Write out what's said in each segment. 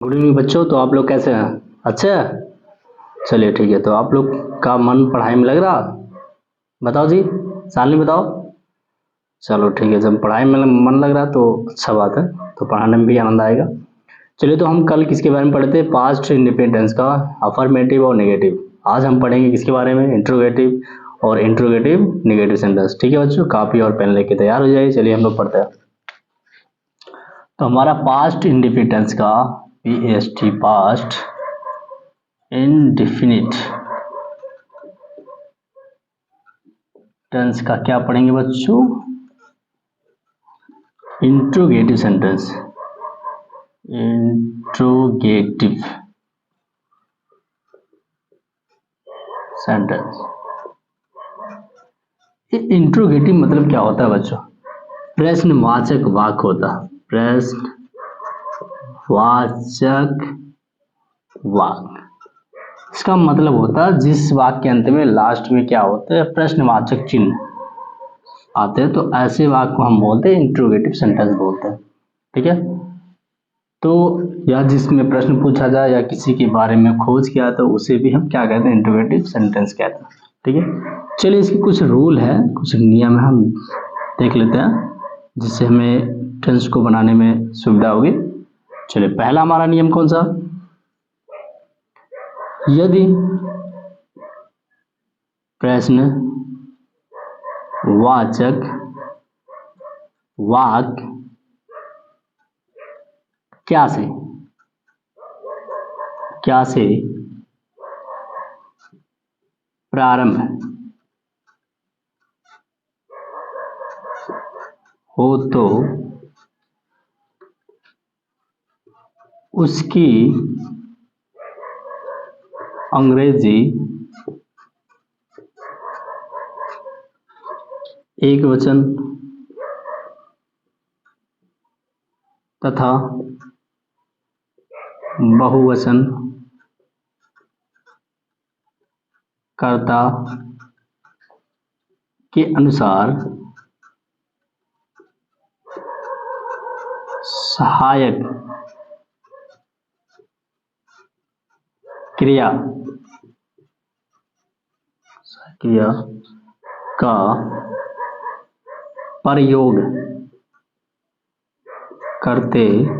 Good evening बच्चों। तो आप लोग कैसे हैं? अच्छे हैं? चलिए ठीक है। तो आप लोग का मन पढ़ाई में लग रहा? बताओ जी, शालिनी बताओ। चलो ठीक है, जब पढ़ाई में मन लग रहा तो अच्छा बात है, तो पढ़ाने में भी आनंद आएगा। चलिए, तो हम कल किसके बारे में पढ़े थे? पास्ट इंडिपेंडेंस का अफर्मेटिव और नेगेटिव। आज हम पढ़ेंगे किसके बारे में? इंट्रोगेटिव और इंट्रोगेटिव नेगेटिव सेंटेंस। ठीक है बच्चों, कापी और पेन लेके तैयार हो जाइए। चलिए हम लोग पढ़ते हैं। तो हमारा पास्ट इंडिपेंडेंस का PAST पास्ट इंडेफिनिट टेंस का क्या पढ़ेंगे बच्चों? Interrogative sentence. Interrogative sentence. Interrogative मतलब क्या होता है बच्चों? प्रश्नवाचक वाक्य होता है। प्रश्नवाचक वाक्य, इसका मतलब होता है जिस वाक्य के अंत में लास्ट में क्या होता है? प्रश्नवाचक चिन्ह आते हैं, तो ऐसे वाक्य को हम बोलते हैं इंट्रोगेटिव सेंटेंस बोलते हैं। ठीक है, तो या जिसमें प्रश्न पूछा जाए या किसी के बारे में खोज किया तो उसे भी हम क्या कहते हैं? इंट्रोगेटिव सेंटेंस कहते हैं। ठीक है, चलिए इसके कुछ रूल है, कुछ नियम है, हम देख लेते हैं जिससे हमें टेंस को बनाने में सुविधा होगी। चलिए, पहला हमारा नियम कौन सा? यदि प्रश्नवाचक वाक्य क्या से प्रारंभ हो तो उसकी अंग्रेजी एकवचन तथा बहुवचन कर्ता के अनुसार सहायक क्रिया का प्रयोग करते हैं।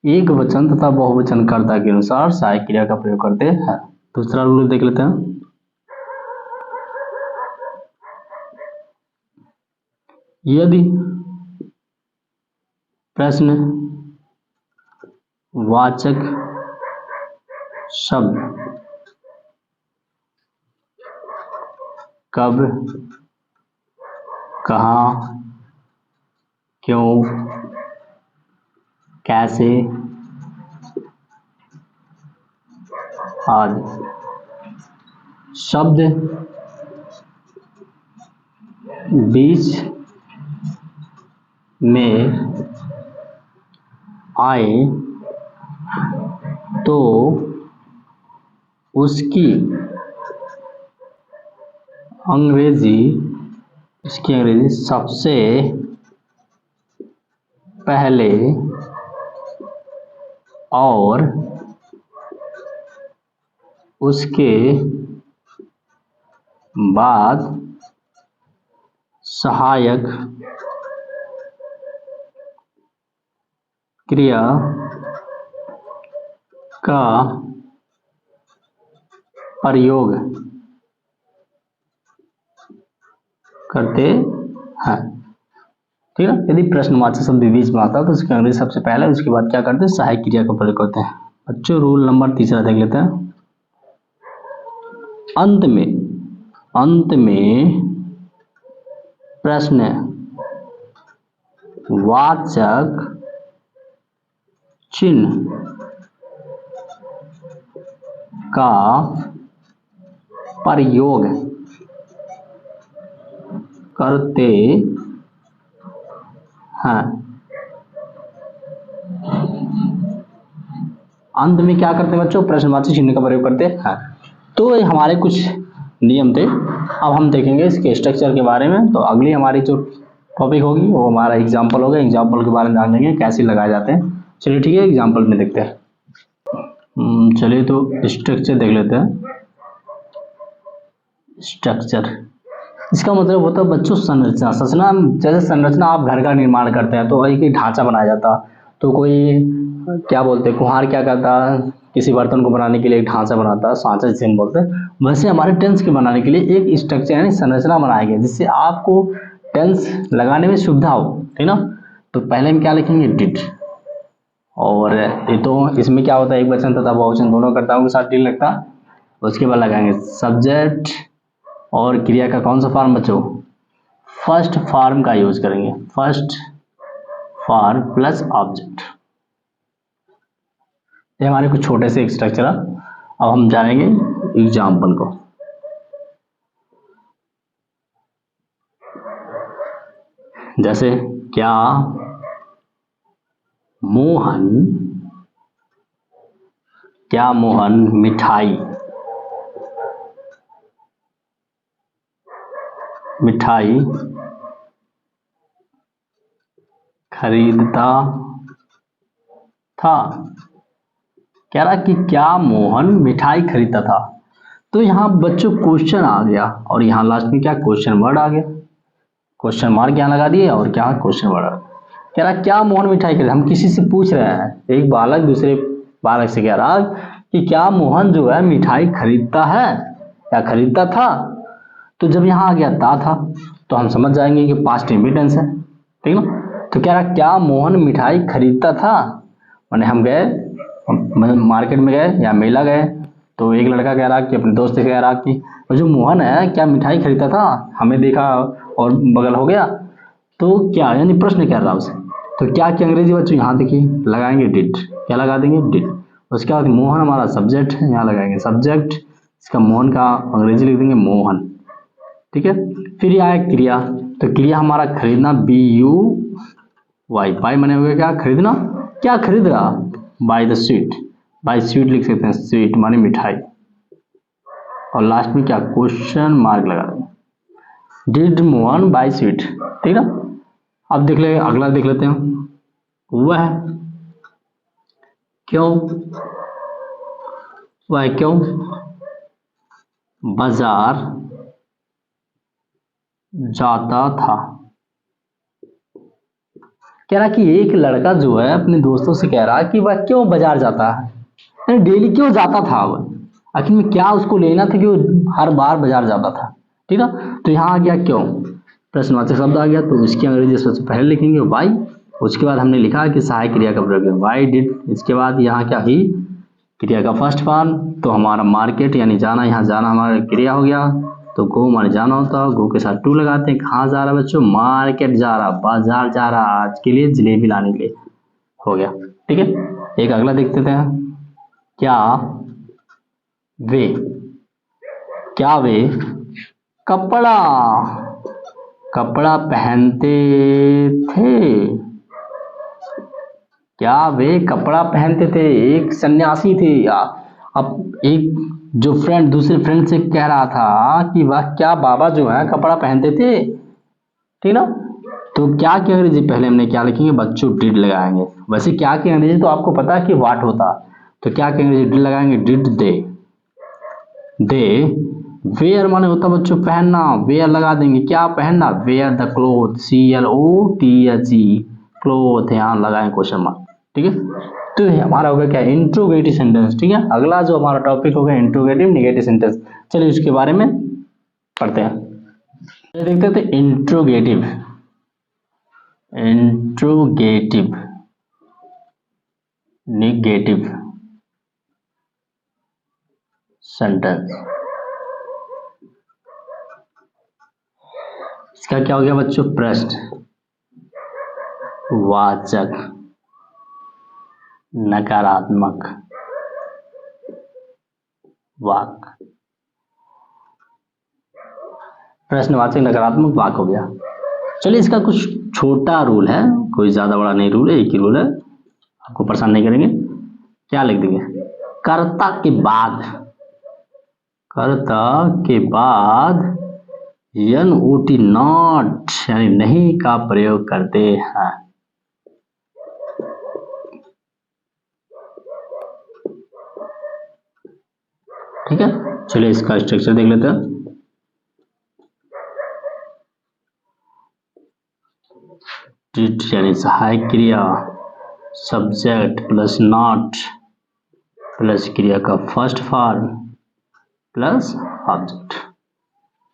एक वचन तथा बहुवचन कर्ता के अनुसार सहायक क्रिया का प्रयोग करते हैं। दूसरा रूल देख लेते हैं। यदि प्रश्नवाचक शब्द कब, कहाँ, क्यों, कैसे आदि शब्द बीच में आए तो उसकी अंग्रेजी सबसे पहले और उसके बाद सहायक क्रिया का प्रयोग करते हैं। ठीक है, यदि प्रश्नवाचक शब्द बीच में आता है तो उसकी अंग्रेजी सबसे पहले, उसके बाद क्या करते हैं? सहायक क्रिया का प्रयोग करते हैं। बच्चों, रूल नंबर तीसरा देख लेते हैं। अंत में प्रश्नवाचक चिन्ह का प्रयोग करते हैं। अंत में क्या करते हैं बच्चों? प्रश्नवाचक चिन्ह का प्रयोग करते हैं। तो ये हमारे कुछ नियम थे। अब हम देखेंगे इसके स्ट्रक्चर के बारे में। तो अगली हमारी जो टॉपिक होगी, वो हमारा एग्जाम्पल होगा। एग्जाम्पल के बारे में जान लेंगे कैसे लगाए जाते हैं। चलिए ठीक है, एग्जाम्पल में देखते हैं। चलिए तो स्ट्रक्चर देख लेते हैं। स्ट्रक्चर, इसका मतलब होता है बच्चों संरचना। संरचना जैसे संरचना, आप घर का निर्माण करते हैं तो एक ही ढांचा बनाया जाता। तो कोई क्या बोलते हैं, कुम्हार क्या करता है, किसी बर्तन को बनाने के लिए एक ढांचा बनाता है, सांचा जिसे हम बोलते हैं। वैसे हमारे टेंस के बनाने के लिए एक स्ट्रक्चर यानी संरचना बनाया गया, जिससे आपको टेंस लगाने में सुविधा हो, ठीक ना। तो पहले हम क्या लिखेंगे, डिड। और ये तो इसमें क्या होता है, एक वचन तथा बहुवचन दोनों कर्ताओं के साथ डिड लगता। उसके बाद लगाएंगे सब्जेक्ट और क्रिया का कौन सा फॉर्म बच्चों, फर्स्ट फॉर्म का यूज करेंगे, फर्स्ट फॉर्म प्लस ऑब्जेक्ट। ये हमारे कुछ छोटे से स्ट्रक्चर। अब हम जानेंगे एग्जाम्पल को। जैसे क्या मोहन मिठाई खरीदता था। कह रहा कि क्या मोहन मिठाई खरीदता था। तो यहाँ बच्चों क्वेश्चन आ गया, और यहाँ लास्ट में क्या क्वेश्चन वर्ड आ गया। क्वेश्चन मार्क यहाँ लगा दिए और क्या क्वेश्चन वर्ड आ गया। कह रहा क्या मोहन मिठाई खरीदा, हम किसी से पूछ रहे हैं, एक बालक दूसरे बालक से कह रहा कि क्या मोहन जो है मिठाई खरीदता है या खरीदता था। तो जब यहाँ आ गया था तो हम समझ जाएंगे कि पास्ट टेंस है, ठीक ना। तो कह रहा क्या मोहन मिठाई खरीदता था, माने हम गए, मार्केट में गए या मेला गए, तो एक लड़का कह रहा कि अपने दोस्त से कह रहा कि जो मोहन है क्या मिठाई खरीदता था, हमें देखा और बगल हो गया। तो क्या यानी प्रश्न कर रहा उसे। तो क्या कि अंग्रेजी बच्चों यहाँ देखिए लगाएंगे डिड, क्या लगा देंगे डिड। उसके बाद मोहन हमारा सब्जेक्ट है, यहाँ लगाएंगे सब्जेक्ट, इसका मोहन का अंग्रेजी लिख देंगे मोहन, ठीक है। फिर ये आया क्रिया, तो क्रिया हमारा खरीदना, BUY, बाय बने हुए क्या खरीदना, क्या खरीद रहा, buy the sweet, buy sweet लिख सकते हैं, स्वीट माने मिठाई। और लास्ट में क्या क्वेश्चन मार्क लगा देंगे, डिड मोहन बाय स्वीट, ठीक ना। अब देख ले, अगला देख लेते हैं। वह क्यों बाजार जाता था। कह रहा कि एक लड़का जो है अपने दोस्तों से कह रहा कि वह क्यों बाजार जाता है, यानी डेली क्यों जाता था वह, आखिर में क्या उसको लेना था कि वो हर बार बाजार जाता था, ठीक है। तो यहाँ आ गया क्यों, प्रश्नवाचक शब्द आ गया, तो इसकी अंग्रेजी सबसे पहले लिखेंगे वाई। उसके बाद हमने लिखा कि सहायक क्रिया का प्रयोग है, वाई डिड। इसके बाद यहाँ क्या ही, क्रिया का फर्स्ट फॉर्म, तो हमारा मार्केट यानी जाना, यहाँ जाना हमारा क्रिया हो गया। तो गो हमारे जाना होता है, गो के साथ टू लगाते हैं। कहाँ जा रहा बच्चों, मार्केट जा रहा, बाजार जा रहा, आज के लिए जलेबी लाने के लिए, हो गया, ठीक है। एक अगला देखते थे, क्या वे कपड़ा पहनते थे। क्या वे कपड़ा पहनते थे, एक सन्यासी थे। अब एक जो फ्रेंड दूसरे फ्रेंड से कह रहा था कि वह क्या बाबा जो है कपड़ा पहनते थे, ठीक ना। तो क्या की अंग्रेजी पहले हमने क्या लिखेंगे बच्चों, डिड लगाएंगे। वैसे क्या की अंग्रेजी तो आपको पता है कि वाट होता, तो क्या की अंग्रेजी डिड लगाएंगे, डिड दे वेयर माने होता बच्चों पहनना, वेयर लगा देंगे, क्या पहनना, wear the cloth, CLOTHE, cloth, यहाँ लगाएं क्वेश्चन मार्क, ठीक है। तो ये हमारा होगा क्या, इंट्रोगेटिव सेंटेंस, ठीक है। अगला जो हमारा टॉपिक होगा इंट्रोगेटिव नेगेटिव सेंटेंस। चलिए उसके बारे में पढ़ते हैं, देखते थे इंट्रोगेटिव नेगेटिव सेंटेंस। इसका क्या हो गया बच्चों, प्रश्न वाचक नकारात्मक वाक्य, प्रश्नवाचक नकारात्मक वाक्य हो गया। चलिए इसका कुछ छोटा रूल है, कोई ज्यादा बड़ा नहीं रूल है, एक ही रूल है, आपको परेशान नहीं करेंगे। क्या लिख देंगे, कर्ता के बाद NOT नॉट यानी नहीं का प्रयोग करते हैं। ठीक है, चलिए इसका स्ट्रक्चर देख लेते हैं। डिड यानी सहायक क्रिया, सब्जेक्ट प्लस नॉट प्लस क्रिया का फर्स्ट फॉर्म प्लस ऑब्जेक्ट।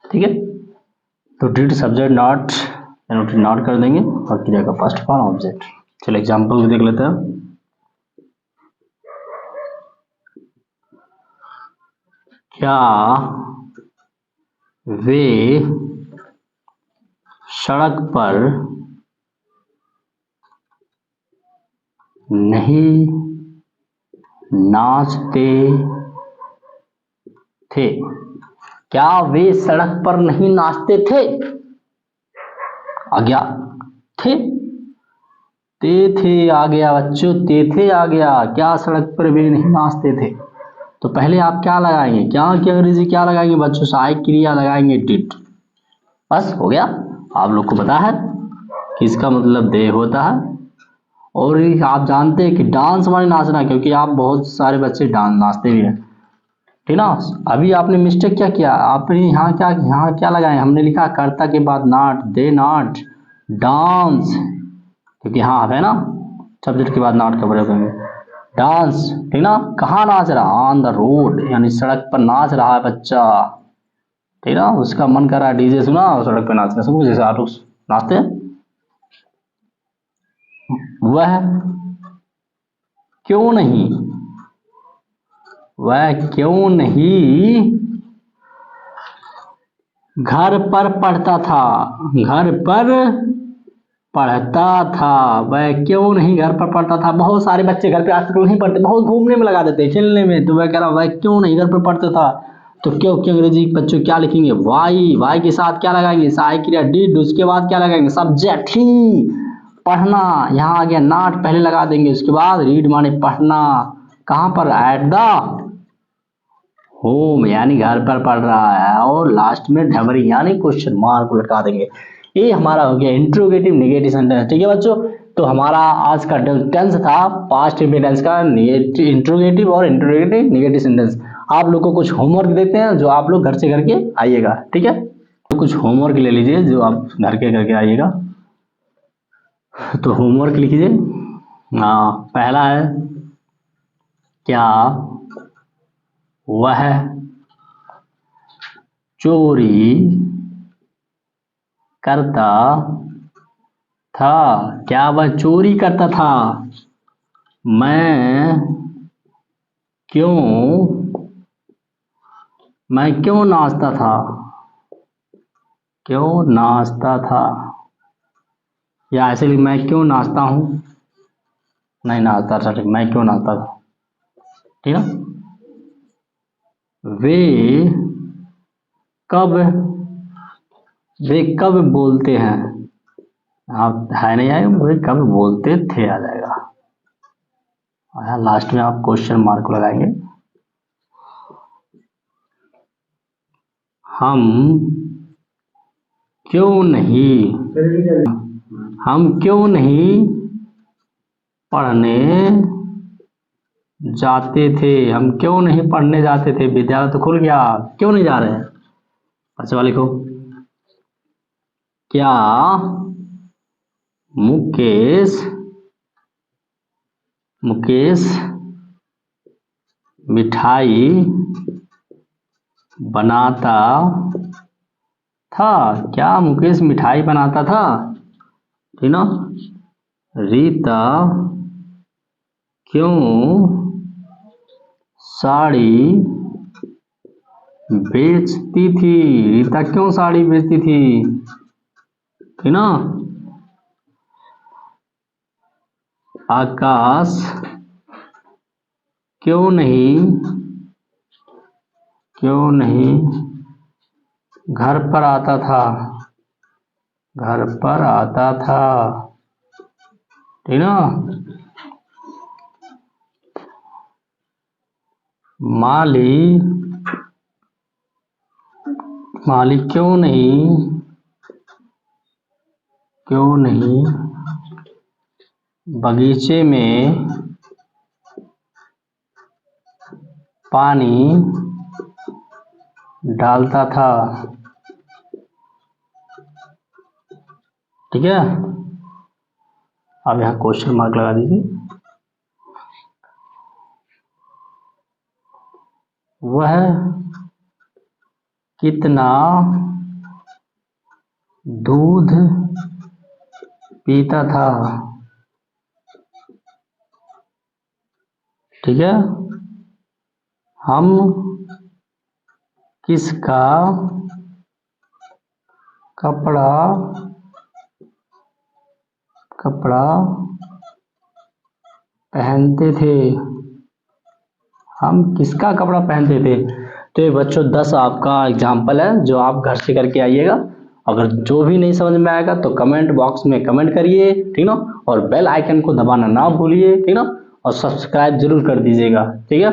ठीक है, तो did subject not NOT not कर देंगे और क्रिया का फर्स्ट फॉर्म ऑब्जेक्ट। चलिए एग्जाम्पल देख लेते हैं। क्या वे सड़क पर नहीं नाचते थे? क्या वे सड़क पर नहीं नाचते थे? आ गया थे, थे आ गया बच्चों, थे आ गया। क्या सड़क पर वे नहीं नाचते थे? तो पहले आप क्या लगाएंगे, क्या क्या अंग्रेजी क्या लगाएंगे बच्चों? सहायक क्रिया लगाएंगे डिड। बस हो गया। आप लोग को पता है कि इसका मतलब दे होता है। और आप जानते हैं कि डांस माने नाचना, क्योंकि आप बहुत सारे बच्चे डांस नाचते भी हैं। ठीक ना। अभी आपने मिस्टेक क्या किया, आपने यहाँ क्या लगाए? हमने लिखा कर्ता के बाद नॉट, दे नॉट डांस, क्योंकि हाँ है ना, सब्जेक्ट के बाद नॉट का प्रयोग करेंगे। डांस, ठीक ना। कहाँ नाच रहा? ऑन द रोड, यानी सड़क पर नाच रहा है बच्चा। ठीक ना, उसका मन कर रहा है डीजे सुना और सड़क पर नाचना शुरू, जैसे आप लोग नाचते हैं। वह क्यों नहीं, वह क्यों नहीं घर पर पढ़ता था? घर पर पढ़ता था, वह क्यों नहीं घर पर पढ़ता था? बहुत सारे बच्चे घर पे आजकल नहीं पढ़ते, बहुत घूमने में लगा देते हैं, खेलने में। तो वह कह रहा वह क्यों नहीं घर पर पढ़ता था। तो क्यों की अंग्रेजी बच्चों क्या लिखेंगे? वाई के साथ क्या लगाएंगे? सहायक क्रिया डिड, उसके बाद क्या लगाएंगे? सब्जेक्ट ही, पढ़ना। यहाँ आ गया नॉट, पहले लगा देंगे, उसके बाद रीड माने पढ़ना। कहाँ पर? एट द होम, यानी घर पर पढ़ रहा है। और लास्ट में ढबरी यानी क्वेश्चन मार्क लगा देंगे। ये हमारा हो गया इंट्रोगेटिव नेगेटिव सेंटेंस। ठीक है बच्चों, तो हमारा आज का टेंस था पास्ट टेंस का इंट्रोगेटिव और इंट्रोगेटिव नेगेटिव सेंटेंस। आप लोग को कुछ होमवर्क देते हैं जो आप लोग घर से करके आइएगा। ठीक है, तो कुछ होमवर्क ले लीजिए जो आप घर के करके आइएगा। तो होमवर्क लिखिए। हाँ, पहला है क्या वह चोरी करता था? क्या वह चोरी करता था? मैं क्यों नाचता था? क्यों नाचता था? या ऐसे लिख, मैं क्यों नाचता हूँ? नहीं नाचता था, ठीक, मैं क्यों नाचता था। ठीक है, वे कब बोलते हैं? आप है नहीं आए, वे कब बोलते थे आ जाएगा। और लास्ट में आप क्वेश्चन मार्क लगाएंगे। हम क्यों नहीं पढ़ने जाते थे? हम क्यों नहीं पढ़ने जाते थे? विद्यालय तो खुल गया, क्यों नहीं जा रहे हैं? अच्छा वाले को, क्या मुकेश मिठाई बनाता था? क्या मुकेश मिठाई बनाता था? ठीक ना। रीता क्यों साड़ी बेचती थी? रीता क्यों साड़ी बेचती थी? ठीक ना। आकाश क्यों नहीं घर पर आता था? घर पर आता था, ठीक ना। माली मालिक क्यों नहीं बगीचे में पानी डालता था। ठीक है, अब यहाँ क्वेश्चन मार्क लगा दीजिए। वह कितना दूध पीता था। ठीक है, हम किसका कपड़ा पहनते थे। हम किसका कपड़ा पहनते थे। तो ये बच्चों 10 आपका एग्जाम्पल है जो आप घर से करके आइएगा। अगर जो भी नहीं समझ में आएगा तो कमेंट बॉक्स में कमेंट करिए, ठीक ना, और बेल आइकन को दबाना ना भूलिए, ठीक ना, और सब्सक्राइब जरूर कर दीजिएगा। ठीक है,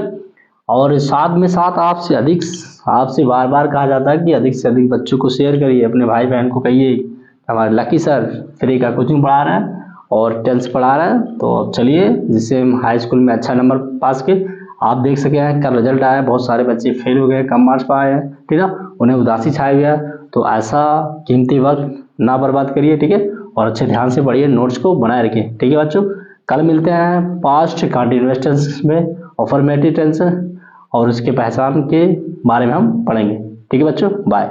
और साथ में साथ आपसे बार बार कहा जाता है कि अधिक से अधिक बच्चों को शेयर करिए, अपने भाई बहन को कहिए हमारे लकी सर फ्री का कोचिंग पढ़ा रहे हैं और 10th पढ़ा रहे हैं। तो अब चलिए, जिससे हम हाई स्कूल में अच्छा नंबर पास के आप देख सके हैं कल रिजल्ट आया, बहुत सारे बच्चे फेल हो गए, कम मार्क्स पाए हैं, ठीक है, उन्हें उदासी छाया गया। तो ऐसा कीमती वक्त ना बर्बाद करिए, ठीक है, और अच्छे ध्यान से पढ़िए, नोट्स को बनाए रखिए। ठीक है बच्चों, कल मिलते हैं पास्ट कंटिन्यूअस टेंस में अफर्मेटिव टेंस और उसके पहचान के बारे में हम पढ़ेंगे। ठीक है बच्चों, बाय।